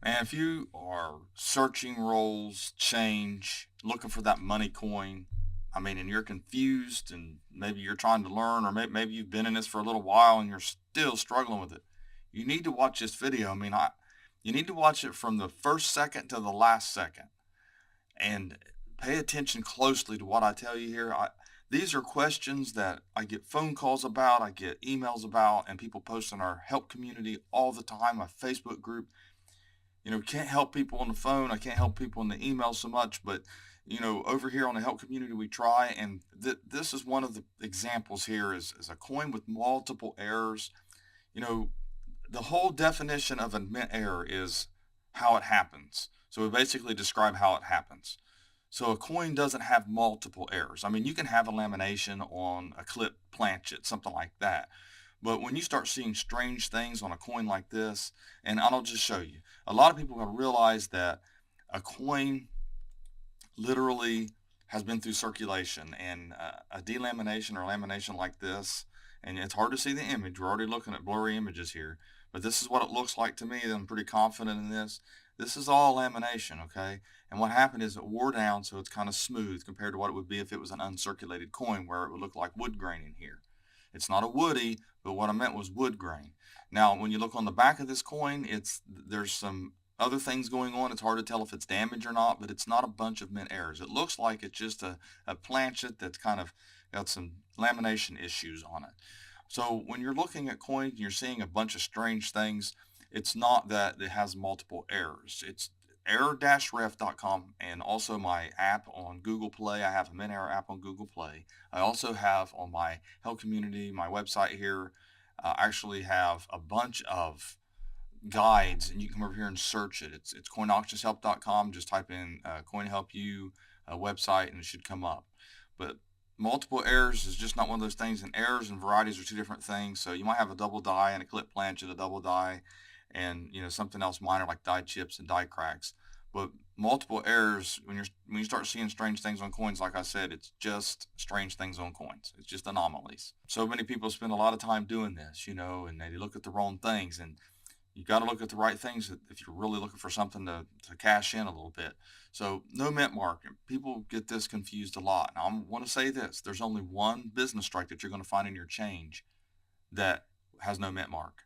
And if you are searching roles, change, looking for that money coin, I mean, and you're confused and maybe you're trying to learn, or maybe you've been in this for a little while and you're still struggling with it, you need to watch this video. You need to watch it from the first second to the last second and pay attention closely to what I tell you here. These are questions that I get phone calls about, I get emails about, and people post in our help community all the time, my Facebook group. Can't help people on the phone. I can't help people in the email so much, but over here on the help community, we try. And this is one of the examples here is a coin with multiple errors. You know, the whole definition of a mint error is how it happens. So we basically describe how it happens. So a coin doesn't have multiple errors. I mean, you can have a lamination on a clip planchet, something like that. But when you start seeing strange things on a coin like this, and I'll just show you, a lot of people have realized that a coin literally has been through circulation, and a delamination or lamination like this, and it's hard to see the image. We're already looking at blurry images here, but this is what it looks like to me. I'm pretty confident in this. This is all lamination, okay? And what happened is it wore down, so it's kind of smooth compared to what it would be if it was an uncirculated coin, where it would look like wood grain in here. It's not a woody, but what I meant was wood grain. Now, when you look on the back of this coin, there's some other things going on. It's hard to tell if it's damaged or not, but it's not a bunch of mint errors. It looks like it's just a planchet that's kind of got some lamination issues on it. So when you're looking at coins and you're seeing a bunch of strange things, it's not that it has multiple errors. It's error-ref.com, and also my app on Google Play. I have a mint error app on Google Play. I also have on my help community, my website here, actually have a bunch of guides, and you can come over here and search it. It's coinauctionshelp.com. Just type in CoinHELPu website and it should come up. But multiple errors is just not one of those things, and errors and varieties are two different things. So you might have a double die and a clip planchet, a double die, and something else minor like die chips and die cracks. But multiple errors, when you start seeing strange things on coins, like I said, it's just strange things on coins. It's just anomalies. So many people spend a lot of time doing this, and they look at the wrong things, and you got to look at the right things if you're really looking for something to cash in a little bit. So no mint mark. People get this confused a lot. Now I want to say this: there's only one business strike that you're going to find in your change that has no mint mark,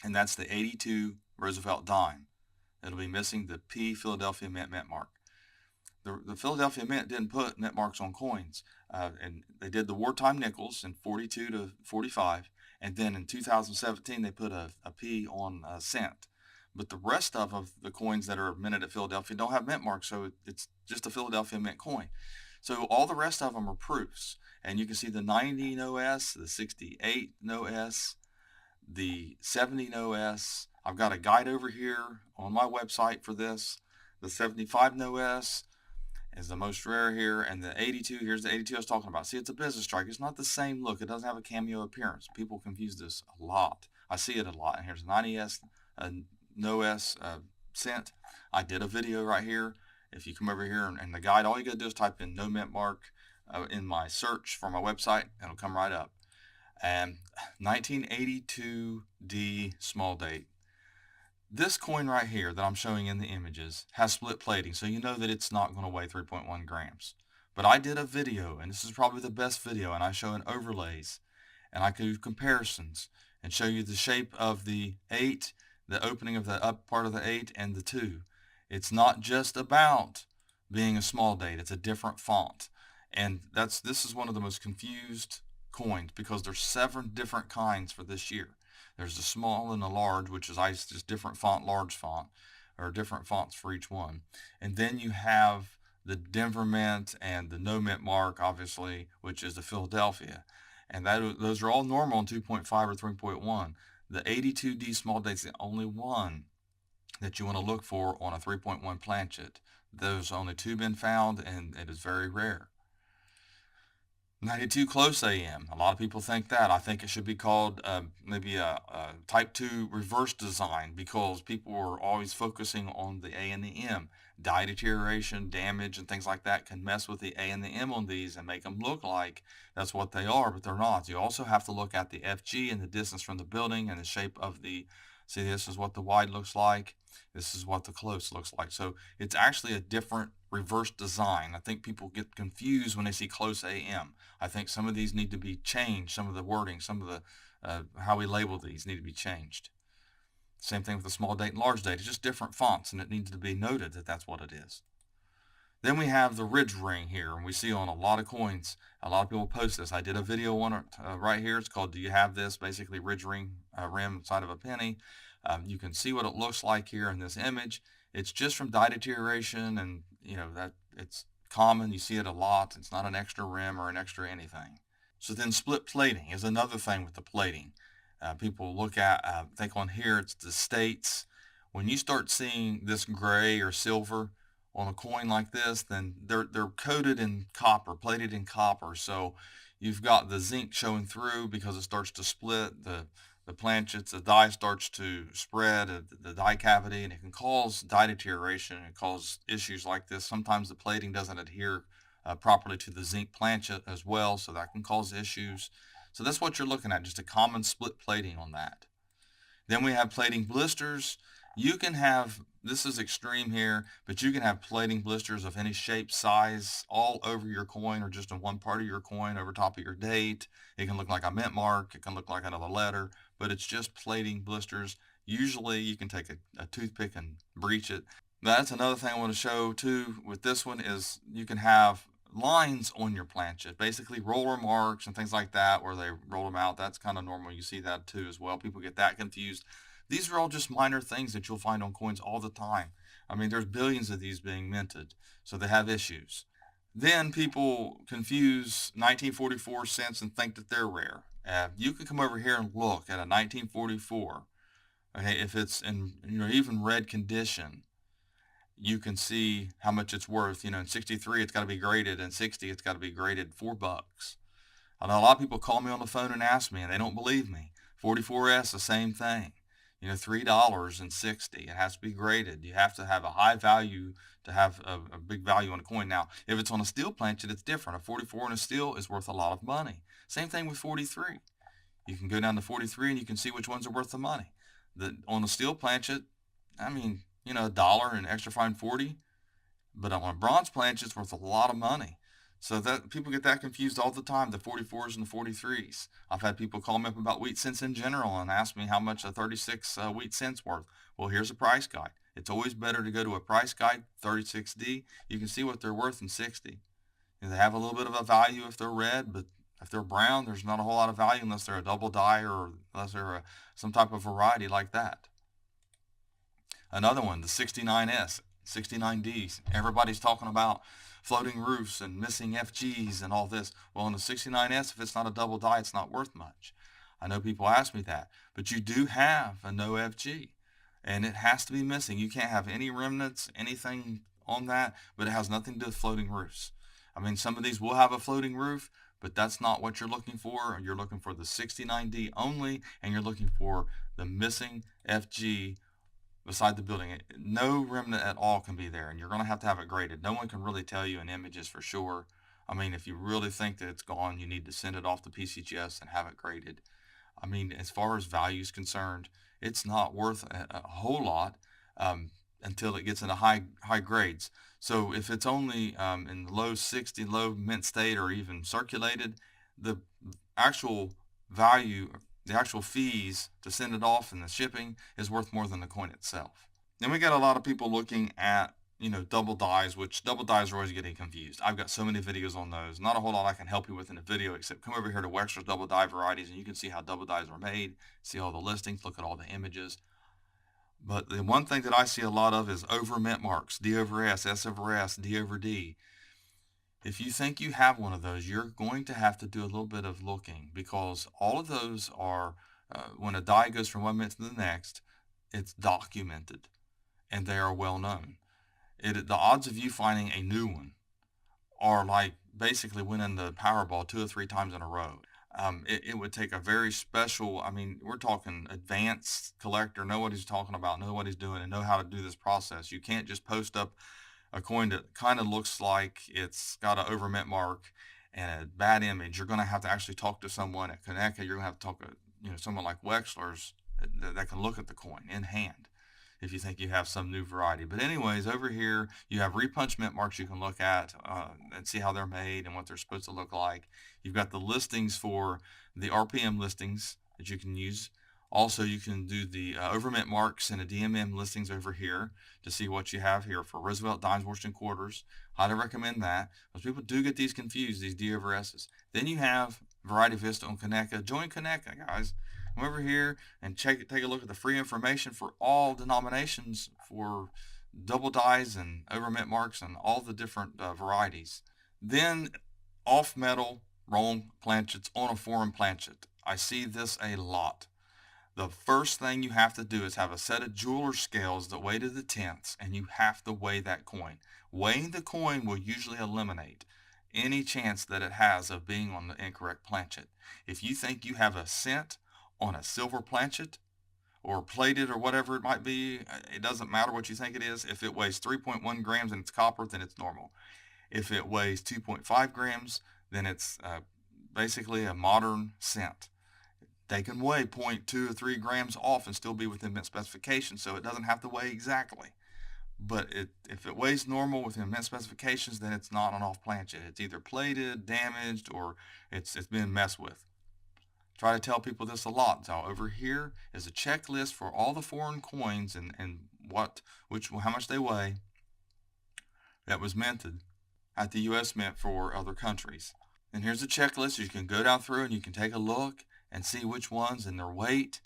and that's the 82 Roosevelt dime. It'll be missing the P Philadelphia mint mark. The Philadelphia Mint didn't put mint marks on coins, and they did the wartime nickels in 42 to 45, and then in 2017 they put a P on a cent. But the rest of the coins that are minted at Philadelphia don't have mint marks, so it's just a Philadelphia Mint coin. So all the rest of them are proofs, and you can see the 90 no S, the 68 no S, the 70 no S. I've got a guide over here on my website for this. The 75 no S is the most rare here, and the 82, here's the 82 I was talking about. See, it's a business strike. It's not the same look. It doesn't have a cameo appearance. People confuse this a lot. I see it a lot. And here's 90S, no S cent. I did a video right here. If you come over here and the guide, all you got to do is type in no mint mark in my search for my website. It'll come right up. And 1982D small date. This coin right here that I'm showing in the images has split plating, so you know that it's not going to weigh 3.1 grams. But I did a video, and this is probably the best video, and I show an overlays, and I do comparisons, and show you the shape of the 8, the opening of the up part of the 8, and the 2. It's not just about being a small date, it's a different font. And this is one of the most confused coins because there's 7 different kinds for this year. There's the small and the large, which is just different font, large font, or different fonts for each one. And then you have the Denver Mint and the no mint mark, obviously, which is the Philadelphia. And those are all normal in 2.5 or 3.1. The 82D small date is the only one that you want to look for on a 3.1 planchet. There's only 2 been found, and it is very rare. 92 close AM. A lot of people think that. I think it should be called maybe a type 2 reverse design, because people are always focusing on the A and the M. Die deterioration, damage, and things like that can mess with the A and the M on these and make them look like that's what they are, but they're not. You also have to look at the FG and the distance from the building and the shape of the See, this is what the wide looks like. This is what the close looks like. So it's actually a different reverse design. I think people get confused when they see close AM. I think some of these need to be changed. Some of the wording, some of the how we label these need to be changed. Same thing with the small date and large date. It's just different fonts, and it needs to be noted that that's what it is. Then we have the ridge ring here, and we see on a lot of coins, a lot of people post this. I did a video on it right here. It's called "Do You Have This?" Basically, ridge ring rim inside of a penny. You can see what it looks like here in this image. It's just from dye deterioration, and that it's common. You see it a lot. It's not an extra rim or an extra anything. So then split plating is another thing with the plating. People look at, think on here, it's the states. When you start seeing this gray or silver on a coin like this, then they're coated in copper, plated in copper. So you've got the zinc showing through because it starts to split. The planchets, the dye starts to spread, the dye cavity, and it can cause dye deterioration and cause issues like this. Sometimes the plating doesn't adhere properly to the zinc planchet as well, so that can cause issues. So that's what you're looking at, just a common split plating on that. Then we have plating blisters. You can have, this is extreme here, but you can have plating blisters of any shape, size, all over your coin or just in one part of your coin over top of your date. It can look like a mint mark. It can look like another letter, but it's just plating blisters. Usually you can take a toothpick and breach it. That's another thing I want to show too with this one is you can have lines on your planchet, basically roller marks and things like that where they roll them out. That's kind of normal. You see that too as well. People get that confused. These are all just minor things that you'll find on coins all the time. I mean, there's billions of these being minted, so they have issues. Then people confuse 1944 cents and think that they're rare. You can come over here and look at a 1944. Okay, if it's in even red condition, you can see how much it's worth. In 63 it's got to be graded, and 60 it's got to be graded $4. I know a lot of people call me on the phone and ask me, and they don't believe me. 44S, the same thing. $3.60. It has to be graded. You have to have a high value to have a big value on a coin. Now, if it's on a steel planchet, it's different. A 44 on a steel is worth a lot of money. Same thing with 43. You can go down to 43 and you can see which ones are worth the money. On a steel planchet, I mean, $1 and extra fine 40, but on a bronze planchet, it's worth a lot of money. So that people get that confused all the time, the 44s and the 43s. I've had people call me up about wheat cents in general and ask me how much a 36 wheat cents worth. Well, here's a price guide. It's always better to go to a price guide, 36D. You can see what they're worth in 60. They have a little bit of a value if they're red, but if they're brown, there's not a whole lot of value unless they're a double die or unless they're some type of variety like that. Another one, the 69S, 69Ds. Everybody's talking about floating roofs and missing FGs and all this. Well, in the 69S, if it's not a double die, it's not worth much. I know people ask me that, but you do have a no FG, and it has to be missing. You can't have any remnants, anything on that, but it has nothing to do with floating roofs. I mean, some of these will have a floating roof, but that's not what you're looking for. You're looking for the 69D only, and you're looking for the missing FG beside the building. No remnant at all can be there, and you're going to have it graded. No one can really tell you in images for sure. I mean, if you really think that it's gone, you need to send it off to PCGS and have it graded. I mean, as far as value is concerned, it's not worth a whole lot until it gets into high grades. So if it's only in the low 60, low mint state, or even circulated, the actual value, the actual fees to send it off and the shipping is worth more than the coin itself. Then we got a lot of people looking at, double dies, which double dies are always getting confused. I've got so many videos on those. Not a whole lot I can help you with in a video, except come over here to Wexler's double die varieties and you can see how double dies are made, see all the listings, look at all the images. But the one thing that I see a lot of is over mint marks, D over S, S over S, D over D. If you think you have one of those, you're going to have to do a little bit of looking, because all of those are, when a die goes from one mint to the next, it's documented and they are well known. The odds of you finding a new one are like basically winning the Powerball 2 or 3 times in a row. It would take a very special, I mean, we're talking advanced collector, know what he's talking about, know what he's doing, and know how to do this process. You can't just post up a coin that kind of looks like it's got an over mint mark and a bad image. You're going to have to actually talk to someone at Connecticut. You're going to have to talk to someone like Wexler's that can look at the coin in hand if you think you have some new variety. But anyways, over here you have repunch mint marks you can look at and see how they're made and what they're supposed to look like. You've got the listings for the RPM listings that you can use. Also, you can do the over mint marks and the DMM listings over here to see what you have here for Roosevelt, dimes, Washington quarters. Highly recommend that because people do get these confused, these D over S's. Then you have Variety Vista on Coneca. Join Coneca, guys. Come over here and take a look at the free information for all denominations for double dies and over mint marks and all the different varieties. Then off metal Rome planchets on a foreign planchet. I see this a lot. The first thing you have to do is have a set of jeweler scales that weigh to the tenths, and you have to weigh that coin. Weighing the coin will usually eliminate any chance that it has of being on the incorrect planchet. If you think you have a cent on a silver planchet or plated or whatever it might be, it doesn't matter what you think it is. If it weighs 3.1 grams and it's copper, then it's normal. If it weighs 2.5 grams, then it's basically a modern cent. They can weigh 0.2 or 3 grams off and still be within mint specifications, so it doesn't have to weigh exactly. But if it weighs normal within mint specifications, then it's not an off planchet. It's either plated, damaged, or it's been messed with. Try to tell people this a lot. So over here is a checklist for all the foreign coins and how much they weigh that was minted at the U.S. Mint for other countries. And here's a checklist. You can go down through and you can take a look and see which ones and their weight.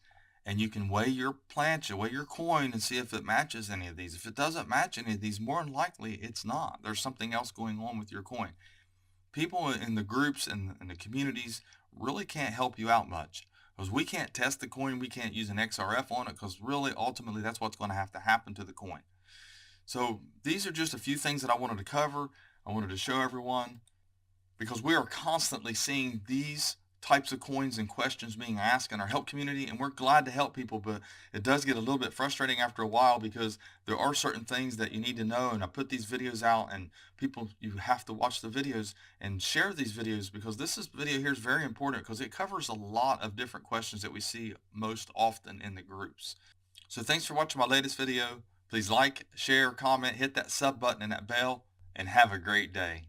And you can weigh your planchet, weigh your coin, and see if it matches any of these. If it doesn't match any of these, more than likely it's not. There's something else going on with your coin. People in the groups and the communities really can't help you out much because we can't test the coin. We can't use an XRF on it because really, ultimately, that's what's going to have to happen to the coin. So these are just a few things that I wanted to cover. I wanted to show everyone because we are constantly seeing these types of coins and questions being asked in our help community, and we're glad to help people, but it does get a little bit frustrating after a while because there are certain things that you need to know, and I put these videos out, and people, you have to watch the videos and share these videos because video here is very important because it covers a lot of different questions that we see most often in the groups. So thanks for watching my latest video. Please like, share, comment, hit that sub button and that bell, and have a great day.